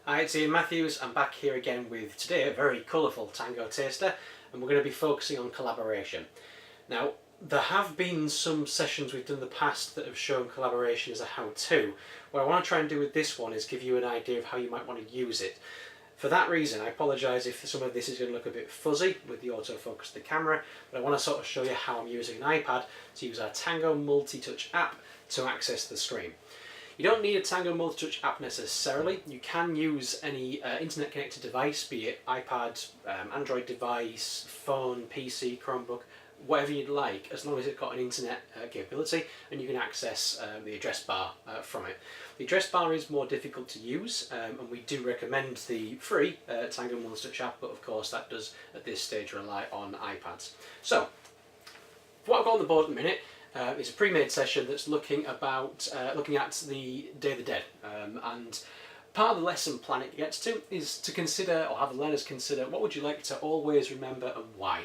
Hi, it's Ian Matthews. I'm back here again with today a very colourful Tango taster, and we're going to be focusing on collaboration. Now, there have been some sessions we've done in the past that have shown collaboration as a how-to. What I want to try and do with this one is give you an idea of how you might want to use it. For that reason, I apologise if some of this is going to look a bit fuzzy with the autofocus of the camera, but I want to sort of show you how I'm using an iPad to use our Tango Multitouch app to access the screen. You don't need a Tango Multitouch app necessarily. You can use any internet connected device, be it iPad, Android device, phone, PC, Chromebook, whatever you'd like, as long as it's got an internet capability and you can access the address bar from it. The address bar is more difficult to use, and we do recommend the free Tango Multitouch app, but of course that does at this stage rely on iPads. So, what I've got on the board at the minute is a pre-made session that's looking at the Day of the Dead, and part of the lesson plan it gets to is to consider, or have the learners consider, what would you like to always remember and why.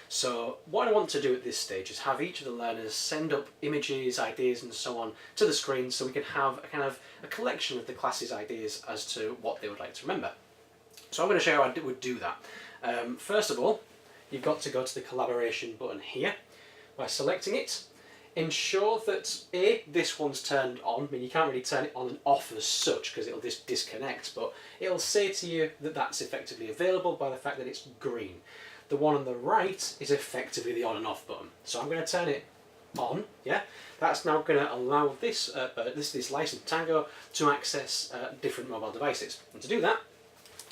So what I want to do at this stage is have each of the learners send up images, ideas and so on to the screen so we can have a kind of a collection of the class's ideas as to what they would like to remember. So I'm going to show you how I would do that. First of all, you've got to go to the collaboration button here. By selecting it, ensure that this one's turned on. I mean, you can't really turn it on and off as such because it'll just disconnect, but it'll say to you that that's effectively available by the fact that it's green. The one on the right is effectively the on and off button. So I'm going to turn it on, yeah? That's now going to allow this licensed Tango to access different mobile devices. And to do that,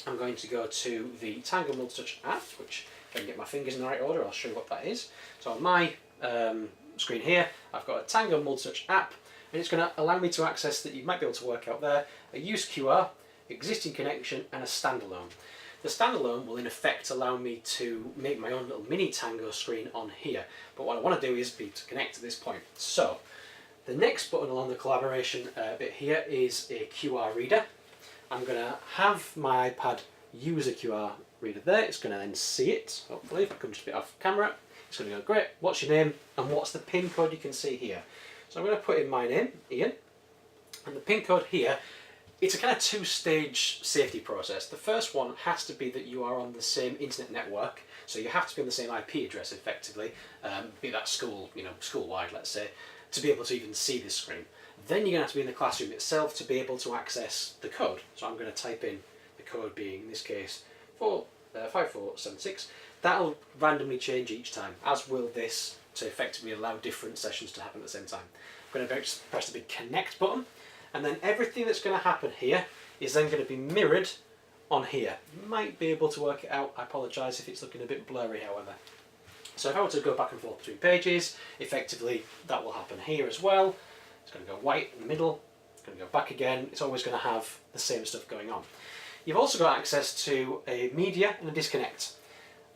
I'm going to go to the Tango Multitouch app, which if I can get my fingers in the right order, I'll show you what that is. So on my screen here, I've got a Tango Multitouch app, and it's going to allow me to access that you might be able to work out there, a use QR, existing connection, and a standalone. The standalone will in effect allow me to make my own little mini Tango screen on here, but what I want to do is to connect to this point. So the next button along the collaboration bit here is a QR reader. I'm going to have my iPad use a QR reader there. It's going to then see it, hopefully, if I come just a bit off camera. It's going to go, great, what's your name and what's the PIN code you can see here. So I'm going to put in my name, Ian, and the PIN code here. It's a kind of two-stage safety process. The first one has to be that you are on the same internet network, so you have to be on the same IP address effectively, be that school, school-wide, let's say, to be able to even see this screen. Then you're going to have to be in the classroom itself to be able to access the code. So I'm going to type in the code being, in this case, 5476. That'll randomly change each time, as will this, to effectively allow different sessions to happen at the same time. I'm going to press the big connect button, and then everything that's going to happen here is then going to be mirrored on here. You might be able to work it out. I apologise if it's looking a bit blurry, however. So if I were to go back and forth between pages, effectively that will happen here as well. It's going to go white in the middle, it's going to go back again. It's always going to have the same stuff going on. You've also got access to a media and a disconnect,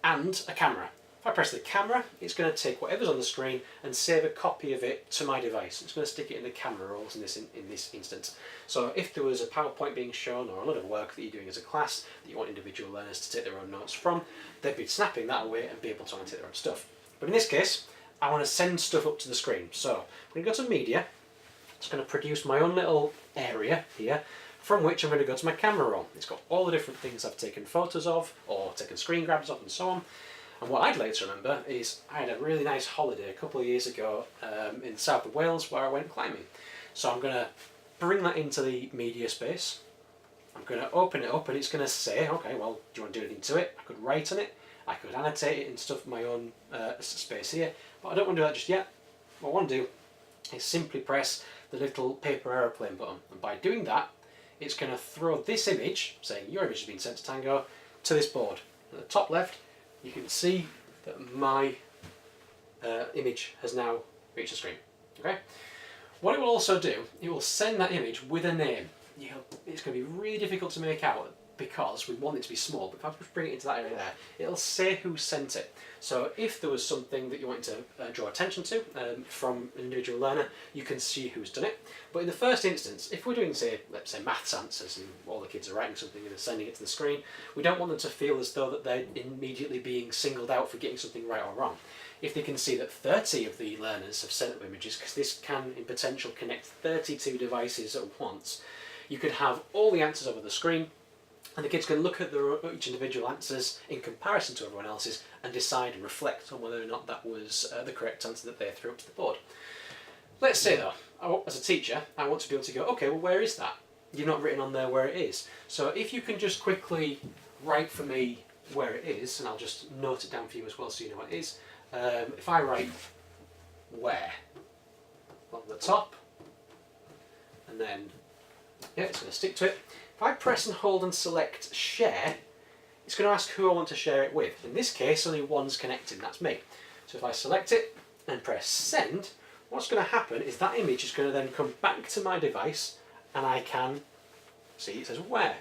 and a camera. If I press the camera, it's going to take whatever's on the screen and save a copy of it to my device. It's going to stick it in the camera rolls in this instance. So if there was a PowerPoint being shown or a lot of work that you're doing as a class that you want individual learners to take their own notes from, they'd be snapping that away and be able to annotate their own stuff. But in this case, I want to send stuff up to the screen. So I'm going to go to media. It's going to produce my own little area here, from which I'm going to go to my camera roll. It's got all the different things I've taken photos of or taken screen grabs of and so on. And what I'd like to remember is I had a really nice holiday a couple of years ago in the south of Wales where I went climbing. So I'm going to bring that into the media space. I'm going to open it up and it's going to say, okay, well, do you want to do anything to it? I could write on it, I could annotate it and stuff in my own space here, but I don't want to do that just yet. What I want to do is simply press the little paper aeroplane button, and by doing that, it's going to throw this image, saying your image has been sent to Tango, to this board. At the top left, you can see that my image has now reached the screen. Okay. What it will also do, it will send that image with a name. It's going to be really difficult to make out because we want it to be small, but if I just bring it into that area there, it'll say who sent it. So if there was something that you wanted to draw attention to from an individual learner, you can see who's done it. But in the first instance, if we're doing, say, let's say maths answers and all the kids are writing something and they're sending it to the screen, we don't want them to feel as though that they're immediately being singled out for getting something right or wrong. If they can see that 30 of the learners have sent up images, because this can in potential connect 32 devices at once, you could have all the answers over the screen, And the kids can look at each individual answers in comparison to everyone else's and decide and reflect on whether or not that was the correct answer that they threw up to the board. Let's say though, as a teacher, I want to be able to go, okay, well, where is that? You've not written on there where it is. So if you can just quickly write for me where it is, and I'll just note it down for you as well so you know what it is. If I write where on the top, and then, yeah, it's going to stick to it. If I press and hold and select share, it's going to ask who I want to share it with. In this case, only one's connected, and that's me. So if I select it and press send, what's going to happen is that image is going to then come back to my device, and I can see it says where.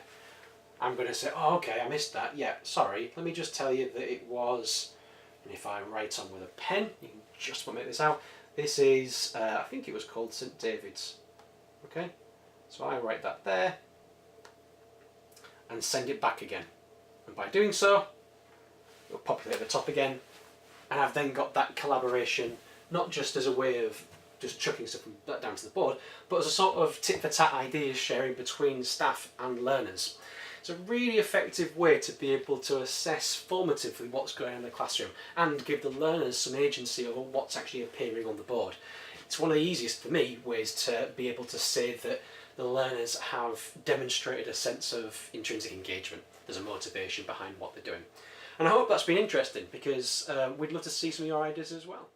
I'm going to say, oh, okay, I missed that. Yeah, sorry. Let me just tell you that it was, and if I write on with a pen, you can just make this out. This is, I think it was called St. David's. Okay, so I write that there and send it back again. And by doing so, it'll populate at the top again, and I've then got that collaboration, not just as a way of just chucking stuff down to the board, but as a sort of tit-for-tat ideas sharing between staff and learners. It's a really effective way to be able to assess formatively what's going on in the classroom and give the learners some agency over what's actually appearing on the board. It's one of the easiest for me ways to be able to say that the learners have demonstrated a sense of intrinsic engagement. There's a motivation behind what they're doing. And I hope that's been interesting, because we'd love to see some of your ideas as well.